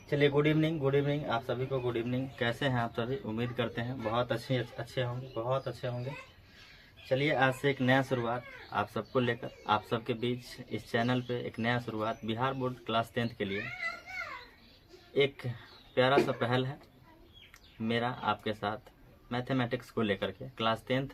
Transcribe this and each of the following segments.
चलिए, good evening आप सभी को। Good evening. कैसे हैं आप सभी? उम्मीद करते हैं बहुत अच्छे होंगे, बहुत अच्छे होंगे। चलिए, आज से एक नया शुरुआत आप सबको लेकर आप सबके बीच इस चैनल पे एक नया शुरुआत बिहार बोर्ड क्लास 10th के लिए एक प्यारा सा पहल है मेरा आपके साथ मैथमेटिक्स को लेकर के। क्लास 10th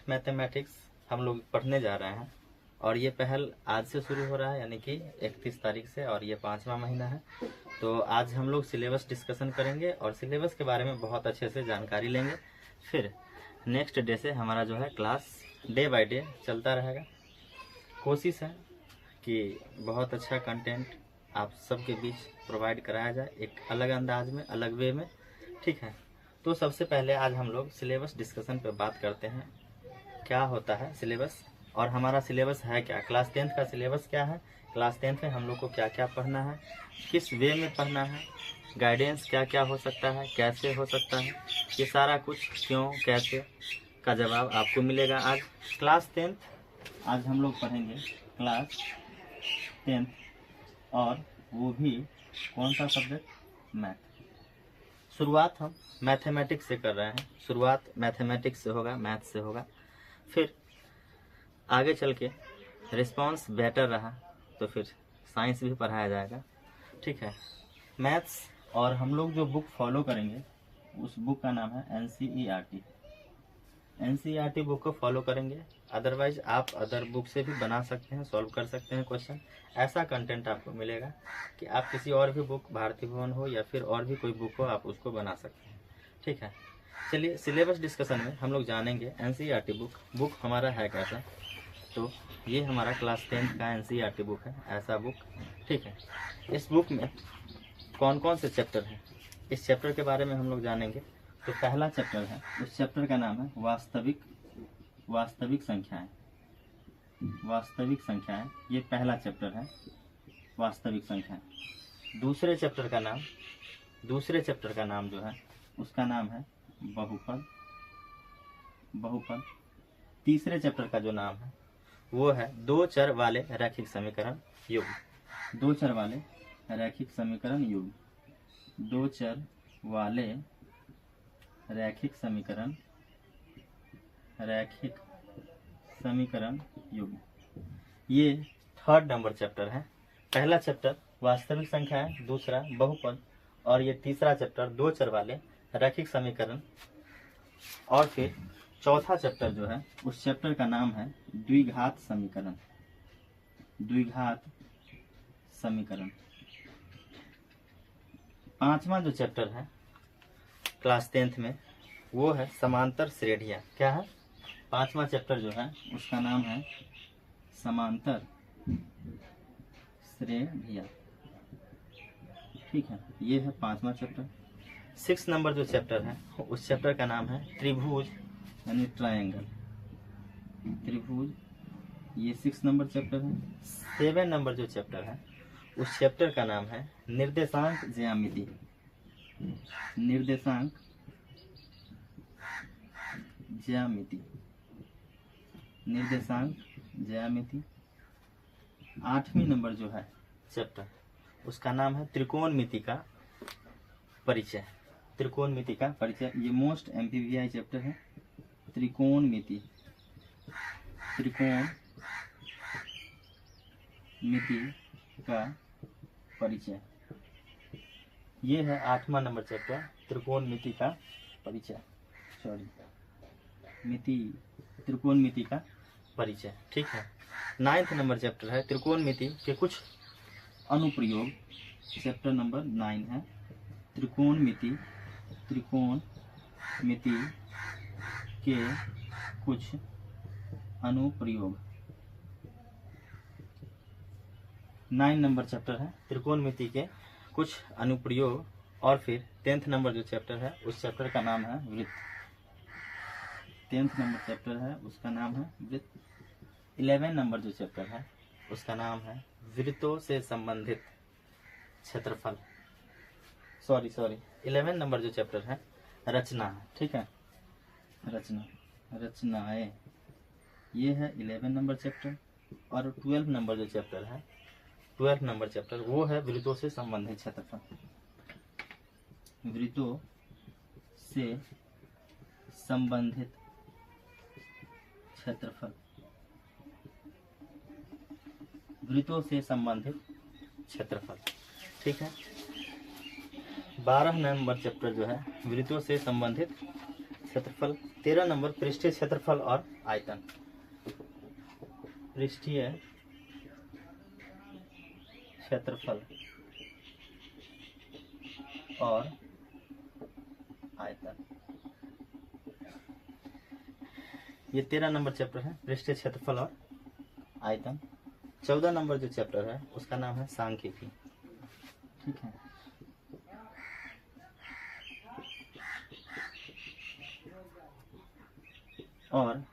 मैथमेटिक्स हम लोग पढ़ने जा रहे हैं और ये पहल आज से शुरू हो रहा है, यानी कि 31 तारीख से, और ये 5वां महीना है। तो आज हम लोग सिलेबस डिस्कशन करेंगे और सिलेबस के बारे में बहुत अच्छे से जानकारी लेंगे। फिर नेक्स्ट डे से हमारा जो है क्लास डे बाय डे चलता रहेगा। कोशिश है कि बहुत अच्छा कंटेंट आप सबके बीच प्रोवाइड कराया जाए, एक अलग अंदाज में, अलग वे में। ठीक है, तो सबसे पहले आज हम लोग सिलेबस डिस्कशन पे बात करते हैं। क्या होता है सिलेबस और हमारा सिलेबस है क्या, क्लास 10th का सिलेबस क्या है, क्लास 10th में हम लोग को क्या क्या पढ़ना है, किस वे में पढ़ना है, गाइडेंस क्या क्या हो सकता है, कैसे हो सकता है, ये सारा कुछ क्यों कैसे का जवाब आपको मिलेगा आज। क्लास 10th आज हम लोग पढ़ेंगे क्लास 10th, और वो भी कौन सा सब्जेक्ट? मैथ। शुरुआत हम मैथमेटिक्स से कर रहे हैं, शुरुआत मैथमेटिक्स से होगा, मैथ से होगा। फिर आगे चल के रिस्पॉन्स बेटर रहा तो फिर साइंस भी पढ़ाया जाएगा। ठीक है, मैथ्स और हम लोग जो बुक फॉलो करेंगे उस बुक का नाम है एनसीईआरटी बुक को फॉलो करेंगे। अदरवाइज आप अदर बुक से भी बना सकते हैं, सॉल्व कर सकते हैं क्वेश्चन। ऐसा कंटेंट आपको मिलेगा कि आप किसी और भी बुक, भारतीय भवन हो या फिर और भी कोई बुक हो, आप उसको बना सकते हैं। ठीक है, चलिए सिलेबस डिस्कशन में हम लोग जानेंगे एनसीईआरटी बुक हमारा है कैसा। तो ये हमारा क्लास 10th का एनसीईआरटी बुक है, ऐसा बुक। ठीक है, इस बुक में कौन कौन से चैप्टर हैं, इस चैप्टर के बारे में हम लोग जानेंगे। तो पहला चैप्टर है, उस चैप्टर का नाम है वास्तविक संख्याएं। ये पहला चैप्टर है, वास्तविक संख्याएं। दूसरे चैप्टर का नाम जो है उसका नाम है बहुपद। तीसरे चैप्टर का जो नाम है वो है दो चर वाले रैखिक समीकरण युग्म। दो चर वाले रैखिक समीकरण युग्म। ये 3rd नंबर चैप्टर है। पहला चैप्टर वास्तविक संख्या है, दूसरा बहुपद, और ये तीसरा चैप्टर दो चर वाले रैखिक समीकरण। और फिर चौथा चैप्टर जो है उस चैप्टर का नाम है द्विघात समीकरण। पांचवा जो चैप्टर है क्लास 10th में वो है समांतर श्रेणियां। क्या है? पांचवा चैप्टर जो है उसका नाम है समांतर श्रेणियां। ठीक है, ये है पांचवा चैप्टर। 6 नंबर जो चैप्टर है उस चैप्टर का नाम है त्रिभुज, यानी ट्रायंगल, त्रिभुज। ये 6 नंबर चैप्टर है। 7 नंबर जो चैप्टर है उस चैप्टर का नाम है निर्देशांक ज्यामिति। 8वीं नंबर जो है चैप्टर उसका नाम है त्रिकोणमिति का परिचय। ये मोस्ट एमपीवीआई चैप्टर है, त्रिकोणमिति का परिचय। ये है 8वां नंबर चैप्टर, त्रिकोणमिति का परिचय, त्रिकोणमिति का परिचय। ठीक है, 9th नंबर चैप्टर है त्रिकोणमिति के कुछ अनुप्रयोग। चैप्टर नंबर 9 है त्रिकोणमिति के कुछ अनुप्रयोग। 9 नंबर चैप्टर है त्रिकोणमिति के कुछ अनुप्रयोग। और फिर 10th नंबर जो चैप्टर है उस चैप्टर का नाम है वृत्त। 10th नंबर चैप्टर है उसका नाम है वृत्त। 11 नंबर जो चैप्टर है उसका नाम है वृत्तों से संबंधित क्षेत्रफल। 11 नंबर जो चैप्टर है रचना। ठीक है, रचनाएं, ये है 11 नंबर चैप्टर। और 12 नंबर जो चैप्टर है 12 नंबर चैप्टर, वो है वृत्तों से संबंधित क्षेत्रफल। वृत्तों से संबंधित क्षेत्रफल, वृत्तों से संबंधित क्षेत्रफल। ठीक है। 12 नंबर चैप्टर जो है वृत्तों से संबंधित क्षेत्रफल। 13 नंबर पृष्ठीय क्षेत्रफल और आयतन। पृष्ठीय क्षेत्रफल और आयतन, ये 13 नंबर चैप्टर है, पृष्ठीय क्षेत्रफल और आयतन। 14 नंबर जो चैप्टर है उसका नाम है सांख्यिकी। ठीक है। और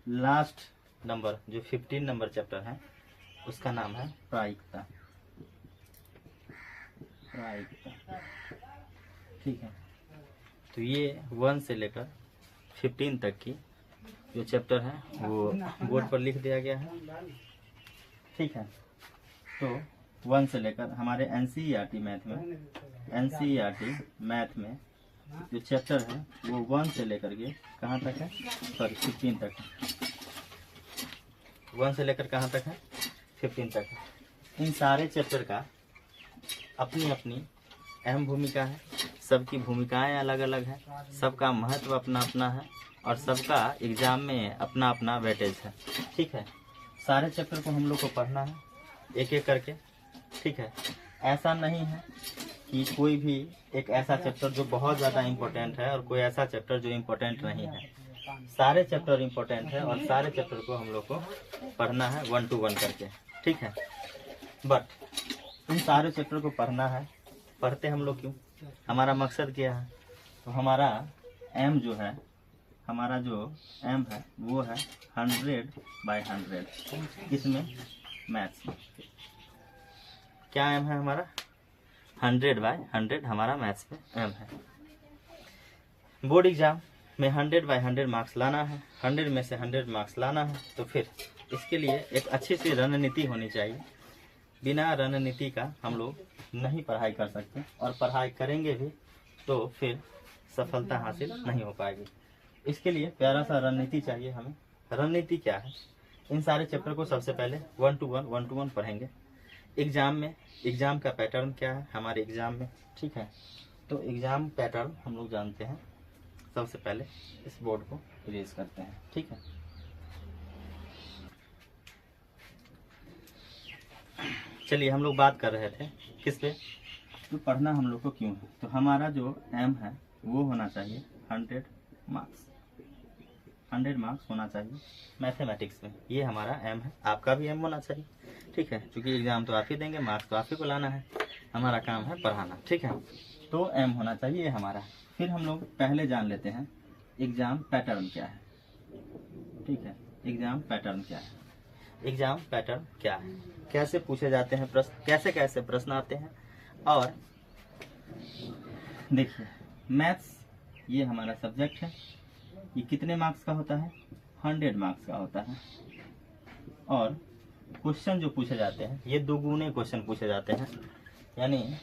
लास्ट नंबर जो 15 नंबर चैप्टर है उसका नाम है प्रायिकता। प्रायिकता। ठीक है। तो ये 1 से लेकर 15 तक की जो चैप्टर है वो बोर्ड पर लिख दिया गया है। ठीक है। तो 1 से लेकर हमारे एनसीईआरटी मैथ में जो चैप्टर है वो 1 से लेकर के कहाँ तक है, सॉरी 15 तक है। 1 से लेकर कहाँ तक है, 15 तक है। इन सारे चैप्टर का अपनी अपनी अहम भूमिका है, सबकी भूमिकाएं अलग अलग है, सबका महत्व अपना अपना है और सबका एग्जाम में अपना अपना वेटेज है। ठीक है। सारे चैप्टर को हम लोग को पढ़ना है एक एक करके। ठीक है। ऐसा नहीं है कि कोई भी एक ऐसा चैप्टर जो बहुत ज़्यादा इम्पोर्टेंट है और कोई ऐसा चैप्टर जो इम्पोर्टेंट नहीं है। सारे चैप्टर इम्पोर्टेंट है और सारे चैप्टर को हम लोग को पढ़ना है 1 to 1 करके। ठीक है। बट इन सारे चैप्टर को पढ़ना है, पढ़ते हम लोग क्यों, हमारा मकसद क्या है? तो हमारा एम जो है, हमारा जो एम है वो है 100/100। किसमें? मैथ्स में। क्या एम है हमारा? 100/100 हमारा मैथ्स में एम है। बोर्ड एग्जाम में 100/100 मार्क्स लाना है, 100 में से 100 मार्क्स लाना है, तो फिर इसके लिए एक अच्छी सी रणनीति होनी चाहिए। बिना रणनीति का हम लोग नहीं पढ़ाई कर सकते और पढ़ाई करेंगे भी तो फिर सफलता हासिल नहीं हो पाएगी। इसके लिए प्यारा सा रणनीति चाहिए हमें। रणनीति क्या है? इन सारे चैप्टर को सबसे पहले 1 to 1 पढ़ेंगे। एग्जाम में, एग्जाम का पैटर्न क्या है हमारे एग्जाम में? ठीक है। तो एग्जाम पैटर्न हम लोग जानते हैं। सबसे पहले इस बोर्ड को इरेज करते हैं। ठीक है। चलिए, हम लोग बात कर रहे थे किस पे, तो पढ़ना हम लोग को क्यों है। तो हमारा जो एम है वो होना चाहिए 100 मार्क्स। 100 मार्क्स होना चाहिए मैथमेटिक्स में। ये हमारा एम है। आपका भी एम होना चाहिए। ठीक है। क्योंकि एग्जाम तो आप ही देंगे, मार्क्स तो आप ही को लाना है, हमारा काम है पढ़ाना। ठीक है। तो एम होना चाहिए ये हमारा। फिर हम लोग पहले जान लेते हैं एग्जाम पैटर्न क्या है। ठीक है। एग्जाम पैटर्न क्या है? एग्जाम पैटर्न क्या है, कैसे पूछे जाते हैं प्रश्न, कैसे कैसे प्रश्न आते हैं। और देखिए, मैथ्स ये हमारा सब्जेक्ट है। ये कितने मार्क्स का होता है? 100 मार्क्स का होता है। और क्वेश्चन जो पूछे जाते हैं ये दुगुने क्वेश्चन पूछे जाते हैं। यानी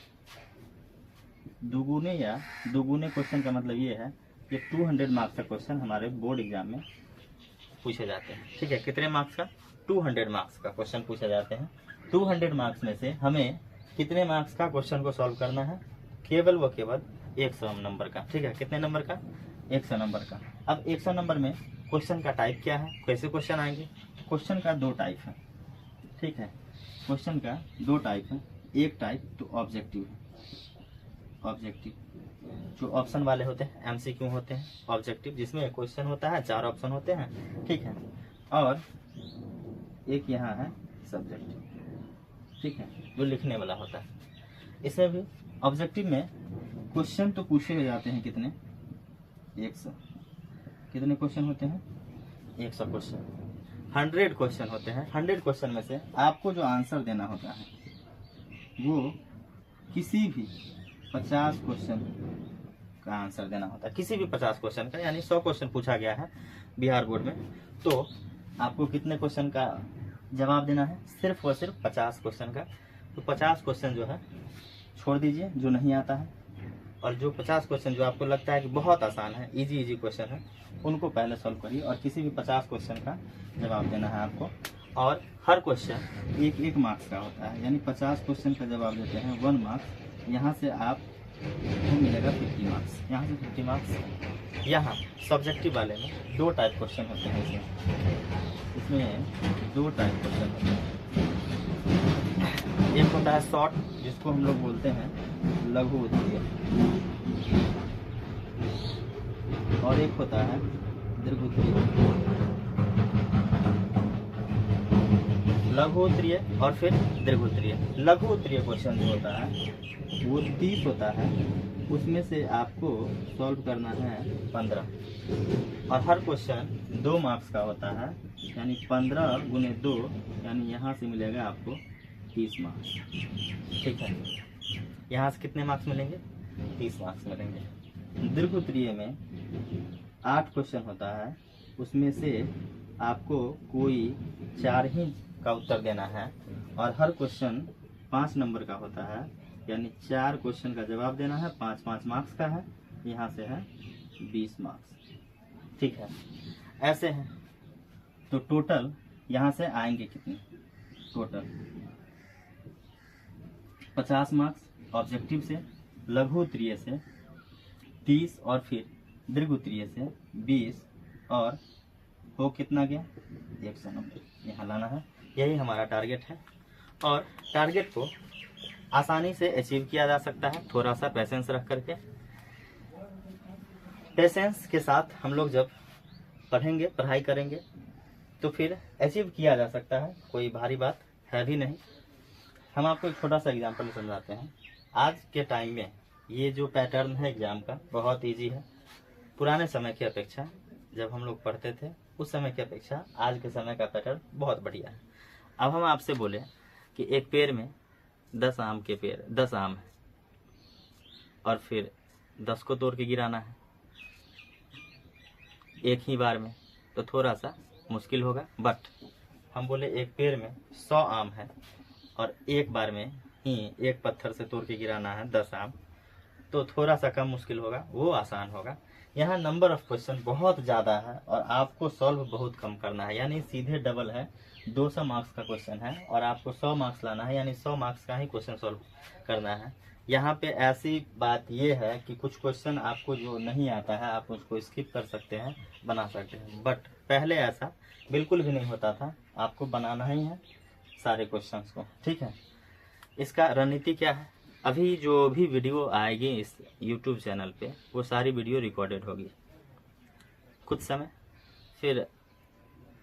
दुगुने क्वेश्चन का मतलब ये है कि 200 मार्क्स का क्वेश्चन हमारे बोर्ड एग्जाम में पूछे जाते हैं। ठीक है। कितने मार्क्स का? 200 मार्क्स का क्वेश्चन पूछे जाते हैं। 200 मार्क्स में से हमें कितने मार्क्स का क्वेश्चन को सॉल्व करना है? केवल व केवल 100 नंबर का। ठीक है। कितने नंबर का? 100 नंबर का। अब 100 नंबर में क्वेश्चन का टाइप क्या है, कैसे क्वेश्चन आएंगे? क्वेश्चन का 2 टाइप है। ठीक है। क्वेश्चन का 2 टाइप है। एक टाइप तो ऑब्जेक्टिव है। ऑब्जेक्टिव जो ऑप्शन वाले होते हैं, एमसीक्यू होते हैं। ऑब्जेक्टिव जिसमें क्वेश्चन होता है, 4 ऑप्शन होते हैं। ठीक है। और एक यहाँ है सब्जेक्ट। ठीक है। जो लिखने वाला होता है। इसमें भी ऑब्जेक्टिव में क्वेश्चन तो पूछे जाते हैं कितने? 100। कितने क्वेश्चन होते हैं? 100 क्वेश्चन। 100 क्वेश्चन होते हैं। 100 क्वेश्चन में से आपको जो आंसर देना होता है वो किसी भी 50 क्वेश्चन का आंसर देना होता है। किसी भी 50 क्वेश्चन का, यानी 100 क्वेश्चन पूछा गया है बिहार बोर्ड में, तो आपको कितने क्वेश्चन का जवाब देना है सिर्फ और सिर्फ 50 क्वेश्चन का। तो 50 क्वेश्चन जो है छोड़ दीजिए जो नहीं आता है, और जो 50 क्वेश्चन जो आपको लगता है कि बहुत आसान है, इजी क्वेश्चन है, उनको पहले सॉल्व करिए। और किसी भी 50 क्वेश्चन का जवाब देना है आपको, और हर क्वेश्चन एक मार्क्स का होता है, यानी 50 क्वेश्चन का जवाब देते हैं 1 मार्क्स। यहाँ से आपको मिलेगा 50 मार्क्स, यहाँ से 50 मार्क्स। यहाँ सब्जेक्टिव वाले में 2 टाइप क्वेश्चन होते हैं, इसमें 2 टाइप क्वेश्चन होते हैं। एक होता है शॉर्ट, जिसको हम लोग बोलते हैं लघु उत्तरीय, और एक होता है दीर्घ उत्तरीय। लघु उत्तरीय और फिर दीर्घ उत्तरीय। लघु उत्तरीय क्वेश्चन जो होता है वो 30 होता है, उसमें से आपको सॉल्व करना है 15, और हर क्वेश्चन 2 मार्क्स का होता है, यानी 15 गुने 2, यानी यहाँ से मिलेगा आपको 30 मार्क्स। ठीक है, यहाँ से कितने मार्क्स मिलेंगे? 30 मार्क्स मिलेंगे। दीर्घ उत्तरीय में 8 क्वेश्चन होता है, उसमें से आपको कोई 4 ही का उत्तर देना है, और हर क्वेश्चन 5 नंबर का होता है, यानी 4 क्वेश्चन का जवाब देना है, 5-5 मार्क्स का है, यहाँ से है 20 मार्क्स। ठीक है, ऐसे हैं। तो टोटल यहाँ से आएंगे कितने? टोटल 50 मार्क्स ऑब्जेक्टिव से, लघु उत्तरीय से 30, और फिर दीर्घ उत्तरीय से 20, और हो कितना गया? 190 यहाँ लाना है। यही हमारा टारगेट है, और टारगेट को आसानी से अचीव किया जा सकता है, थोड़ा सा पेशेंस रख करके। पेशेंस के साथ हम लोग जब पढ़ेंगे, पढ़ाई करेंगे, तो फिर अचीव किया जा सकता है, कोई भारी बात है भी नहीं। हम आपको एक छोटा सा एग्जांपल समझाते हैं। आज के टाइम में ये जो पैटर्न है एग्जाम का बहुत इजी है। पुराने समय की अपेक्षा, जब हम लोग पढ़ते थे उस समय की अपेक्षा आज के समय का पैटर्न बहुत बढ़िया है। अब हम आपसे बोले कि एक पेड़ में 10 आम के पेड़, 10 आम है, और फिर 10 को तोड़ के गिराना है एक ही बार में, तो थोड़ा सा मुश्किल होगा। बट हम बोले एक पेड़ में 100 आम है, और एक बार में ही एक पत्थर से तोड़ के गिराना है 10 आम, तो थोड़ा सा कम मुश्किल होगा, वो आसान होगा। यहाँ नंबर ऑफ क्वेश्चन बहुत ज़्यादा है, और आपको सॉल्व बहुत कम करना है, यानी सीधे डबल है। 200 मार्क्स का क्वेश्चन है, और आपको 100 मार्क्स लाना है, यानी 100 मार्क्स का ही क्वेश्चन सॉल्व करना है। यहाँ पे ऐसी बात ये है कि कुछ क्वेश्चन आपको जो नहीं आता है आप उसको स्किप कर सकते हैं, बना सकते हैं, बट पहले ऐसा बिल्कुल भी नहीं होता था। आपको बनाना ही है सारे क्वेश्चंस को। ठीक है, इसका रणनीति क्या है? अभी जो भी वीडियो आएगी इस YouTube चैनल पे, वो सारी वीडियो रिकॉर्डेड होगी कुछ समय, फिर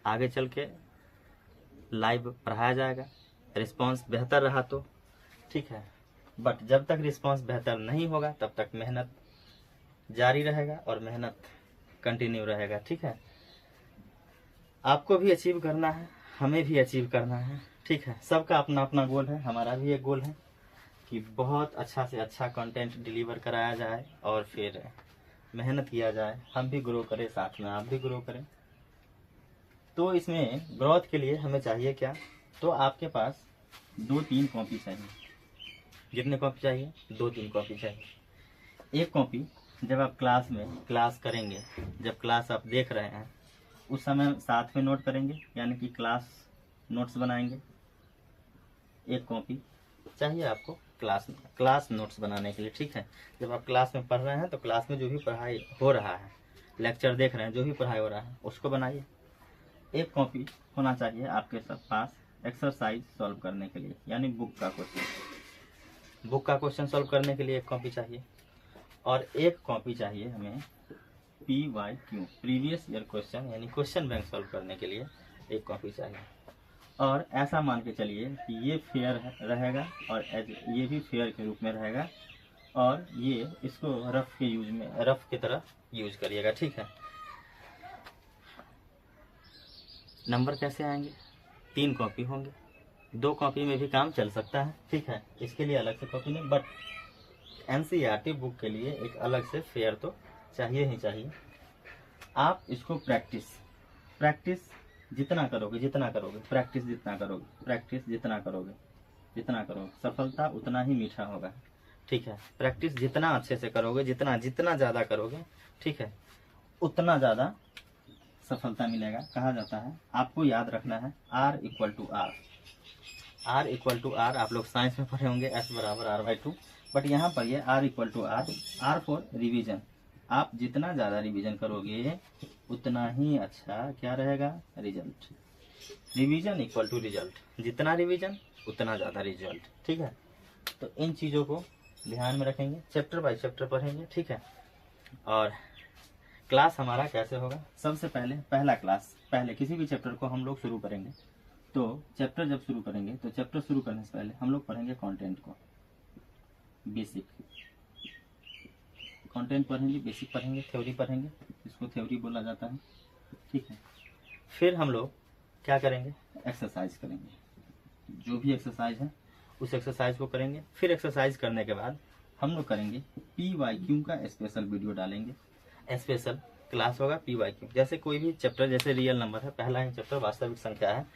आगे चल के लाइव पढ़ाया जाएगा। रिस्पांस बेहतर रहा तो ठीक है, बट जब तक रिस्पांस बेहतर नहीं होगा तब तक मेहनत जारी रहेगा, और मेहनत कंटिन्यू रहेगा। ठीक है, आपको भी अचीव करना है, हमें भी अचीव करना है। ठीक है, सबका अपना अपना गोल है। हमारा भी एक गोल है कि बहुत अच्छा से अच्छा कंटेंट डिलीवर कराया जाए, और फिर मेहनत किया जाए, हम भी ग्रो करें, साथ में आप भी ग्रो करें। तो इसमें ग्रोथ के लिए हमें चाहिए क्या? तो आपके पास 2-3 कॉपी चाहिए। कितने कॉपी चाहिए? 2-3 कॉपी चाहिए। एक कॉपी जब आप क्लास में क्लास करेंगे, जब क्लास आप देख रहे हैं उस समय साथ में नोट करेंगे, यानी कि क्लास नोट्स बनाएंगे। एक कॉपी चाहिए आपको क्लास नोट्स बनाने के लिए। ठीक है, जब आप क्लास में पढ़ रहे हैं तो क्लास में जो भी पढ़ाई हो रहा है, लेक्चर देख रहे हैं, जो भी पढ़ाई हो रहा है उसको बनाइए। एक कॉपी होना चाहिए आपके पास एक्सरसाइज सॉल्व करने के लिए, यानी बुक का क्वेश्चन सॉल्व करने के लिए एक कॉपी चाहिए। और एक कॉपी चाहिए हमें PYQ प्रीवियस ईयर क्वेश्चन, यानी क्वेश्चन बैंक सॉल्व करने के लिए एक कॉपी चाहिए। और ऐसा मान के चलिए कि ये फेयर रहेगा, और ये भी फेयर के रूप में रहेगा, और ये इसको रफ की तरह यूज करिएगा। ठीक है, नंबर कैसे आएंगे? 3 कॉपी होंगे, 2 कॉपी में भी काम चल सकता है। ठीक है, इसके लिए अलग से कॉपी नहीं, बट NCERT बुक के लिए एक अलग से फेयर तो चाहिए ही चाहिए। आप इसको प्रैक्टिस जितना करोगे जितना करोगे, प्रैक्टिस जितना करोगे, प्रैक्टिस जितना करोगे जितना करोगे, सफलता उतना ही मीठा होगा। ठीक है, प्रैक्टिस जितना अच्छे से करोगे, जितना जितना ज़्यादा करोगे, ठीक है, उतना ज़्यादा सफलता मिलेगा। कहा जाता है, आपको याद रखना है R equal to R, R equal to R. आप लोग साइंस में पढ़े होंगे S बराबर R/2, बट यहाँ पर ये R equal to R, R for revision. आप जितना ज़्यादा रिवीजन करोगे उतना ही अच्छा क्या रहेगा, result. Revision equal to result, जितना रिवीजन उतना ज़्यादा रिजल्ट। ठीक है, तो इन चीज़ों को ध्यान में रखेंगे, चैप्टर बाय चैप्टर पढ़ेंगे। ठीक है, और क्लास हमारा कैसे होगा, सबसे पहले पहला क्लास, पहले किसी भी चैप्टर को हम लोग शुरू करेंगे तो चैप्टर जब शुरू करेंगे तो चैप्टर शुरू करने से पहले हम लोग पढ़ेंगे कंटेंट को, बेसिक कंटेंट पढ़ेंगे, बेसिक पढ़ेंगे, थ्योरी पढ़ेंगे, इसको थ्योरी बोला जाता है। ठीक है, फिर हम लोग क्या करेंगे, एक्सरसाइज करेंगे, जो भी एक्सरसाइज है उस एक्सरसाइज को करेंगे। फिर एक्सरसाइज करने के बाद हम लोग करेंगे PYQ का स्पेशल वीडियो डालेंगे, स्पेशल क्लास होगा PYQ। जैसे कोई भी चैप्टर, जैसे रियल नंबर है, पहला ही चैप्टर वास्तविक संख्या है,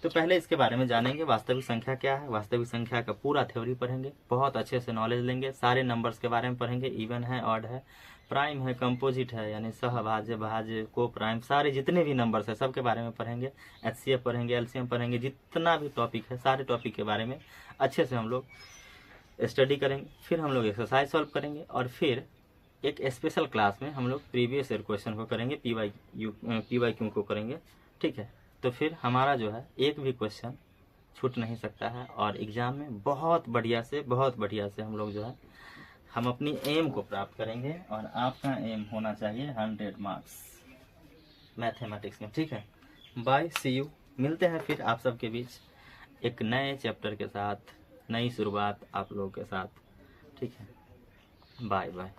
तो पहले इसके बारे में जानेंगे, वास्तविक संख्या क्या है, वास्तविक संख्या का पूरा थ्योरी पढ़ेंगे, बहुत अच्छे से नॉलेज लेंगे, सारे नंबर्स के बारे में पढ़ेंगे, इवन है, ऑड है, प्राइम है, कंपोजिट है, यानी सहभाज्य, भाज्य, को प्राइम, सारे जितने भी नंबर्स है सब के बारे में पढ़ेंगे, HCF पढ़ेंगे, LCM पढ़ेंगे, जितना भी टॉपिक है सारे टॉपिक के बारे में अच्छे से हम लोग स्टडी करेंगे। फिर हम लोग एक्सरसाइज सॉल्व करेंगे, और फिर एक स्पेशल क्लास में हम लोग प्रीवियस ईयर क्वेश्चन को करेंगे, PYQ को करेंगे। ठीक है, तो फिर हमारा जो है एक भी क्वेश्चन छूट नहीं सकता है, और एग्जाम में बहुत बढ़िया से हम लोग जो है हम अपनी एम को प्राप्त करेंगे, और आपका एम होना चाहिए 100 मार्क्स मैथमेटिक्स में। ठीक है, बाय, सी यू। मिलते हैं फिर आप सबके बीच एक नए चैप्टर के साथ, नई शुरुआत आप लोगों के साथ। ठीक है, बाय बाय।